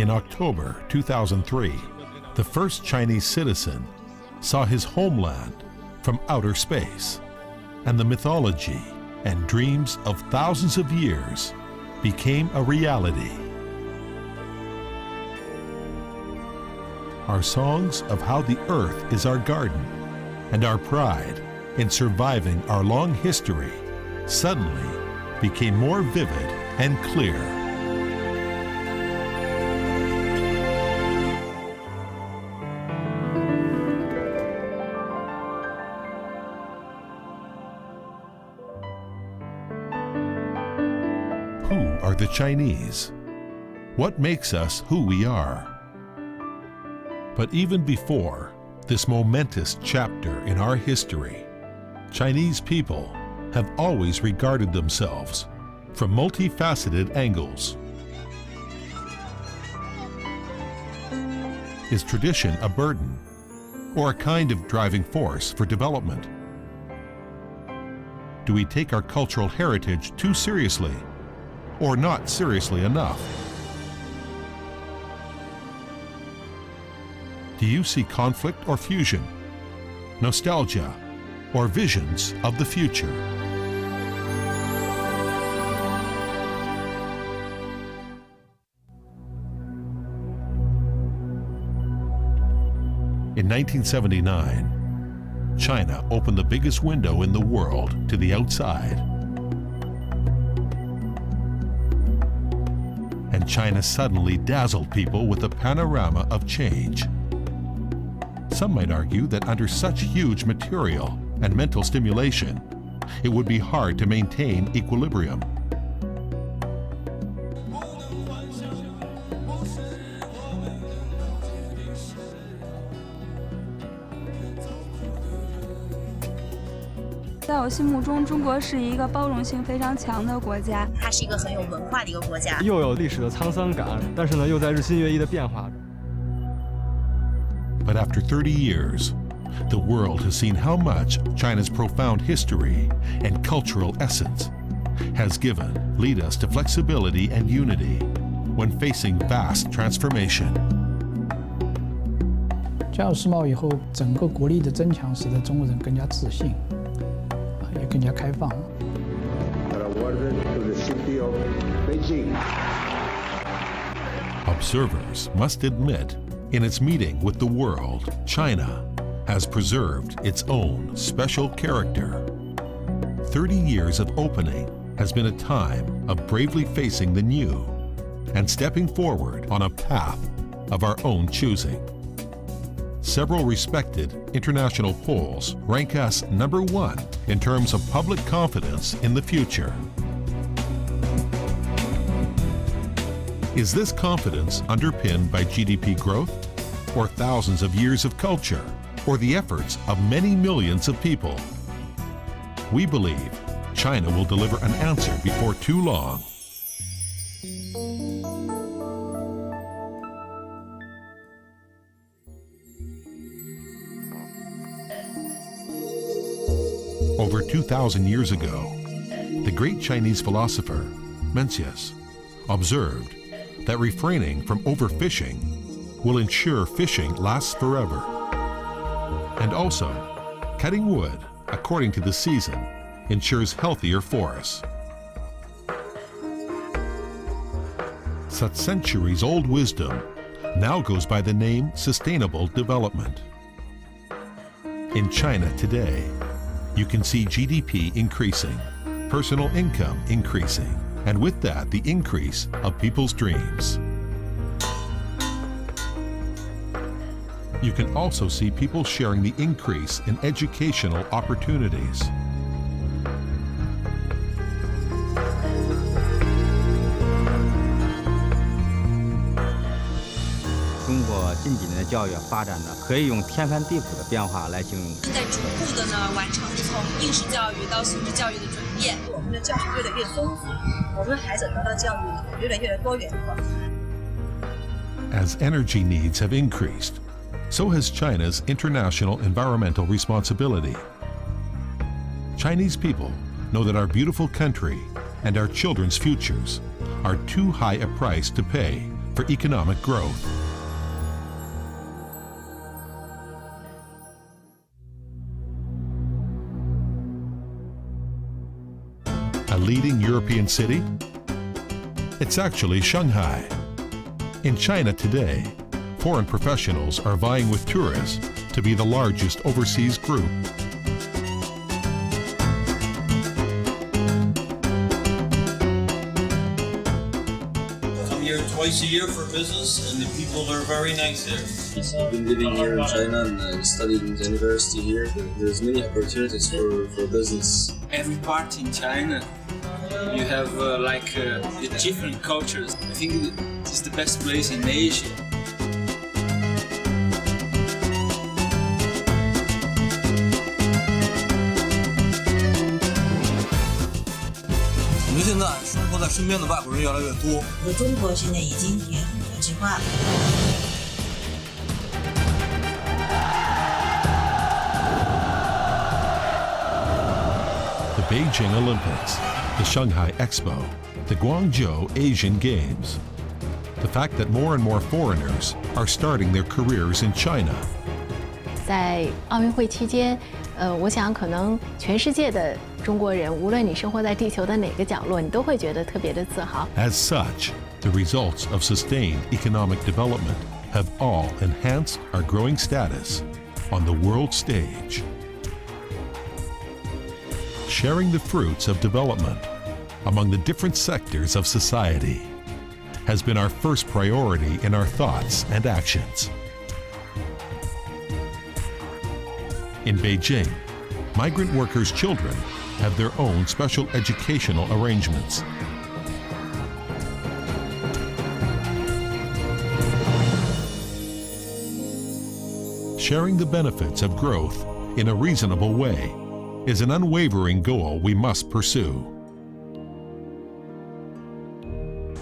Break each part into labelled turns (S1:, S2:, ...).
S1: in October 2003, the first Chinese citizen saw his homeland from outer space, and the mythology and dreams of thousands of years became a reality. Our songs of how the earth is our garden and our pride in surviving our long history suddenly became more vivid and clear. Who are the Chinese? What makes us who we are? But even before this momentous chapter in our history, Chinese people have always regarded themselves from multifaceted angles. Is tradition a burden or a kind of driving force for development? Do we take our cultural heritage too seriously or not seriously enough? Do you see conflict or fusion, nostalgia, or visions of the future? In 1979, China opened the biggest window in the world to the outside. And China suddenly dazzled people with a panorama of change. Some might argue that under such huge material and mental stimulation, it would be hard to maintain equilibrium.
S2: 在我心目中，中国是一个包容性非常强的国家。
S3: 它是一个很有文化的一个国家，
S4: 又有历史的沧桑感，但是呢，又在日新月异的变化着。
S1: But after 30 years, the world has seen how much China's profound history and cultural essence has given lead us to flexibility and unity when facing vast transformation.
S5: 加入世贸以后，整个国力的增强，使得中国人更加自信，也更加开放。
S1: Observers must admit, in its meeting with the world, China has preserved its own special character. 30 years of opening has been a time of bravely facing the new and stepping forward on a path of our own choosing. Several respected international polls rank us #1 in terms of public confidence in the future. Is this confidence underpinned by GDP growth, or thousands of years of culture, or the efforts of many millions of people? We believe China will deliver an answer before too long. Over 2,000 years ago, the great Chinese philosopher Mencius observed that refraining from overfishing will ensure fishing lasts forever. And also, cutting wood according to the season ensures healthier forests. Such centuries-old wisdom now goes by the name sustainable development. In China today, you can see GDP increasing, personal income increasing, and with that, the increase of people's dreams. You can also see people sharing the increase in educational opportunities.
S6: 中国近几年的教育发展呢，可以用天翻地覆的变化来形容。
S3: 正在逐步的呢完成从应试教育到素质教育的转变。我们的教学越来越丰富，我们孩子得到教育越来越多元化。
S1: As energy needs have increased, so has China's international environmental responsibility. Chinese people know that our beautiful country and our children's futures are too high a price to pay for economic growth. A leading European city? It's actually Shanghai. In China today, foreign professionals are vying with tourists to be the largest overseas group.
S7: Come here twice a year for business, and the people are very nice here.
S8: I've been living here in China and studying in the university here. There's many opportunities for business.
S9: Every part in China, you have different cultures. I think it's the best place in Asia.
S7: 我们现在生活在身边的外国人越来越多。
S3: 中国现在已经也很国际化了。
S1: The Beijing Olympics, the Shanghai Expo, the Guangzhou Asian Games. The fact that more and more foreigners are starting their careers in China.
S10: 在奥运会期间，我想可能全世界的中国人，无论你生活在地球的哪个角落，你都会觉得特别的自豪。
S1: As such, the results of sustained economic development have all enhanced our growing status on the world stage. Sharing the fruits of development among the different sectors of society has been our first priority in our thoughts and actions. In Beijing, migrant workers' children have their own special educational arrangements. Sharing the benefits of growth in a reasonable way is an unwavering goal we must pursue.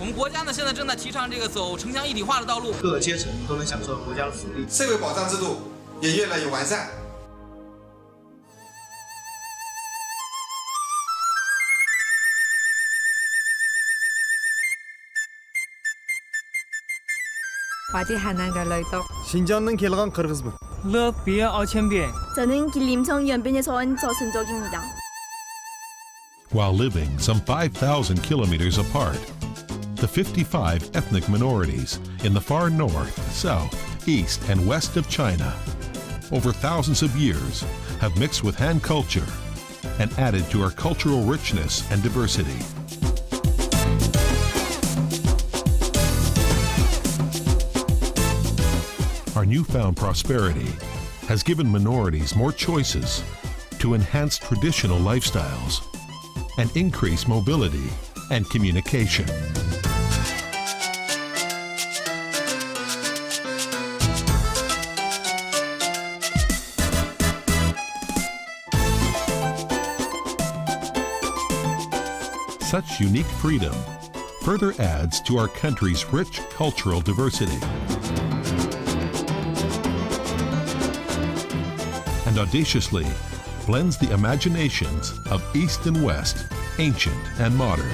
S11: 我们国家呢，现在正在提倡这个走城乡一体化的道路，
S12: 各个阶层都能享受国家的福利，
S13: 社会保障制度也越来越完善。
S14: 신장는 kelgan qirg'izman.
S15: 르비아 어첸비에.
S16: 저는 길림성 연변에서 온 저순족입니다.
S1: While living some 5,000 kilometers apart, the 55 ethnic minorities in the far north, south, east, and west of China, over thousands of years, have mixed with Han culture and added to our cultural richness and diversity. Our newfound prosperity has given minorities more choices to enhance traditional lifestyles and increase mobility and communication. Such unique freedom further adds to our country's rich cultural diversity and audaciously blends the imaginations of East and West, ancient and modern.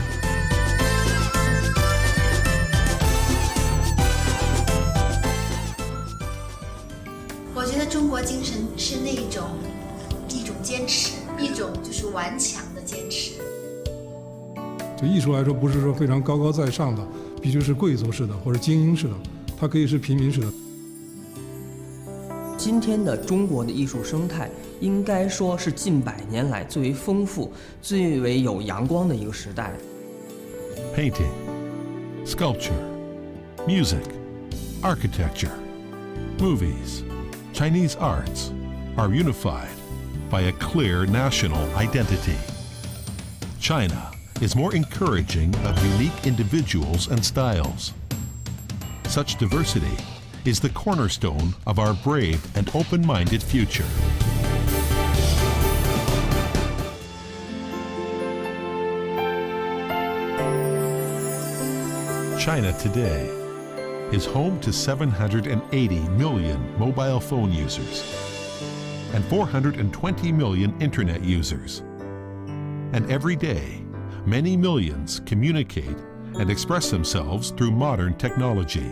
S17: 我觉得中国精神是那种一种坚持，一种就是顽强的坚持。
S18: 就艺术来说，不是说非常高高在上的，必须是贵族式的或者精英式的，它可以是平民式的。
S19: 今天的中国的艺术生态，应该说是近100年来最为丰富、最为有阳光的一个时代。
S1: Painting, sculpture, music, architecture, movies, Chinese arts are unified by a clear national identity. China is more encouraging of unique individuals and styles. Such diversity is the cornerstone of our brave and open-minded future. China today is home to 780 million mobile phone users and 420 million internet users. And every day, many millions communicate and express themselves through modern technology.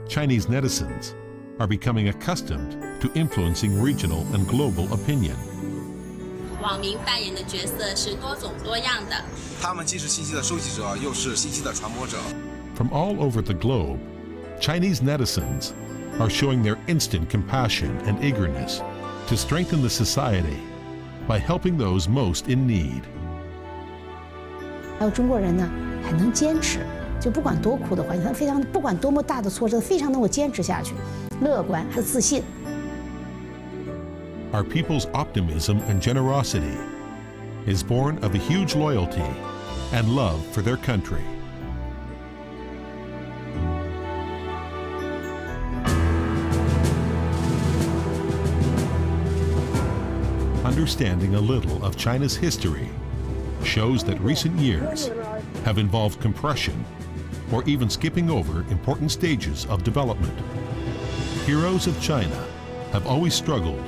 S1: Chinese netizens are becoming accustomed to influencing regional and global opinion.
S3: 网民扮演的角色是多种多样的。
S13: 他们既是信息的收集者，又是信息的传播者。
S1: From all over the globe, Chinese netizens are showing their instant compassion and eagerness to strengthen the society by helping those most in need.
S20: 还有中国人呢，很能坚持，就不管多苦的环境，他非常不管多么大的挫折，非常能够坚持下去，乐观还有自信。
S1: Our people's optimism and generosity is born of a huge loyalty and love for their country. Understanding a little of China's history shows that recent years have involved compression or even skipping over important stages of development. Heroes of China have always struggled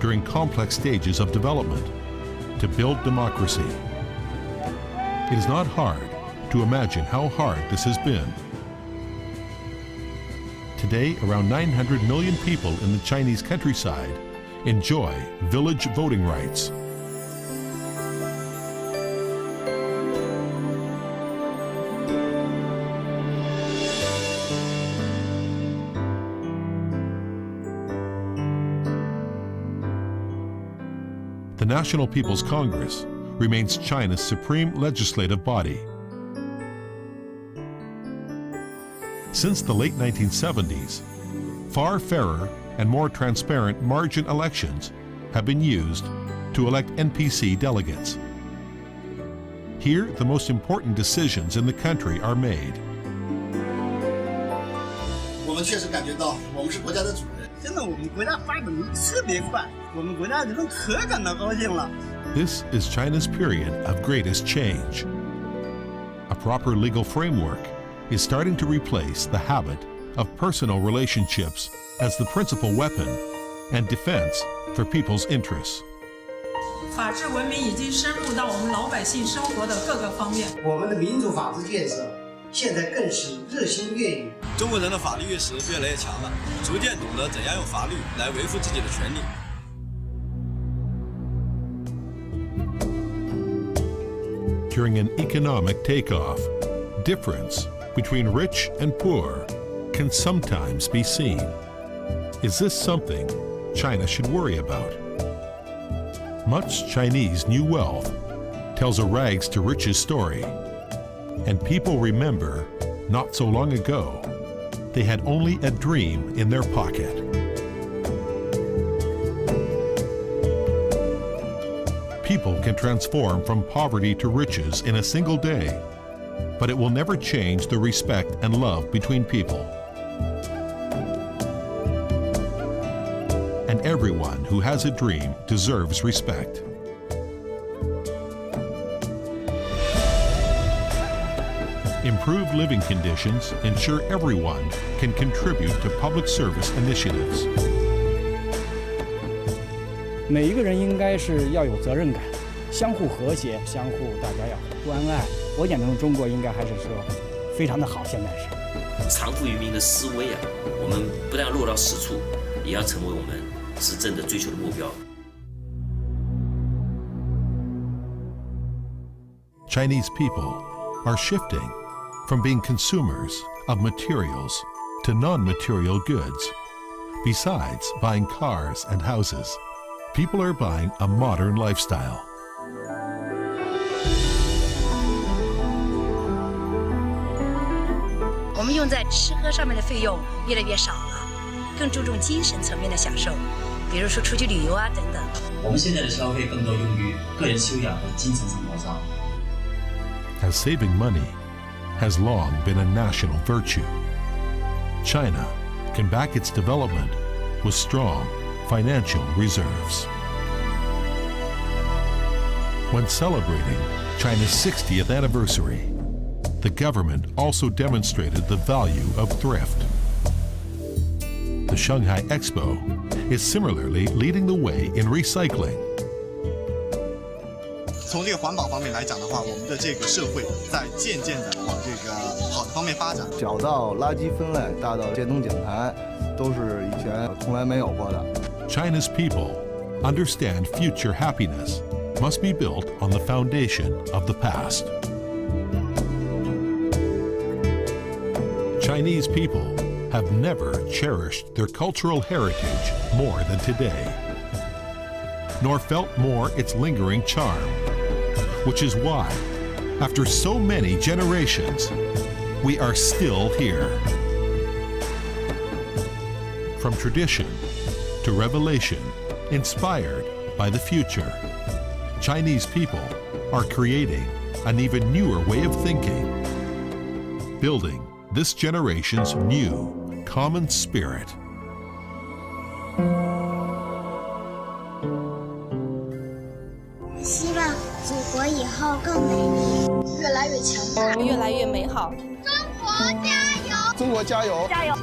S1: during complex stages of development to build democracy. It is not hard to imagine how hard this has been. Today, around 900 million people in the Chinese countryside enjoy village voting rights. The National People's Congress remains China's supreme legislative body. Since the late 1970s, far fairer and more transparent margin elections have been used to elect NPC delegates. Here, the most important decisions in the country are made.
S12: 我们确实感觉到，我们是国家的主人。真的，我们国家发展的特别快，我们国家人们可感到高兴了。
S1: This is China's period of greatest change. A proper legal framework is starting to replace the habit of personal relationships as the principal weapon and defense for people's interests.
S21: 法治文明已经深入到我们老百姓生活的各个方面。
S22: 我们的民主法治建设现在更是日新月异。
S7: 中国人的法律意识越来越强了，逐渐懂得怎样用法律来维护自己的权利。
S1: During an economic takeoff, difference between rich and poor can sometimes be seen. Is this something China should worry about? Much Chinese new wealth tells a rags to riches story, and people remember not so long ago they had only a dream in their pocket. People can transform from poverty to riches in a single day, but it will never change the respect and love between people. And everyone who has a dream deserves respect. Improved living conditions ensure everyone can contribute to public service initiatives.
S23: 每一个人应该是要有责任感，相互和谐，相互大家要关爱。我眼中的中国应该还是说非常的好，现在是。
S24: 藏富于民的思维啊，我们不但落到实处，也要成为我们执政的追求的目标。
S1: Chinese people are shifting from being consumers of materials to non-material goods. Besides buying cars and houses, people are buying a modern lifestyle.
S3: 我们用在吃喝上面的费用越来越少了，更注重精神层面的享受，比如说出去旅游啊等等。
S25: 我们现在的消费更多用于个人修养和精神生活上。
S1: As saving money has long been a national virtue, China can back its development with strong financial reserves. When celebrating China's 60th anniversary, the government also demonstrated the value of thrift. The Shanghai Expo is similarly leading the way in recycling.
S2: 从这个环保方面来讲的话，我们的这个社会在渐渐的往这个好的方面发展。
S4: 小到垃圾分类，大到电动减排，都是以前从来没有过的。
S1: China's people understand future happiness must be built on the foundation of the past. Chinese people have never cherished their cultural heritage more than today, nor felt more its lingering charm, which is why, after so many generations, we are still here. From tradition to revelation, inspired by the future, Chinese people are creating an even newer way of thinking, building this generation's new common spirit.
S5: 希望祖国以后更美丽，越来越强大，
S16: 越来越美好。
S5: 中国加油！
S2: 中国加油！
S5: 加油！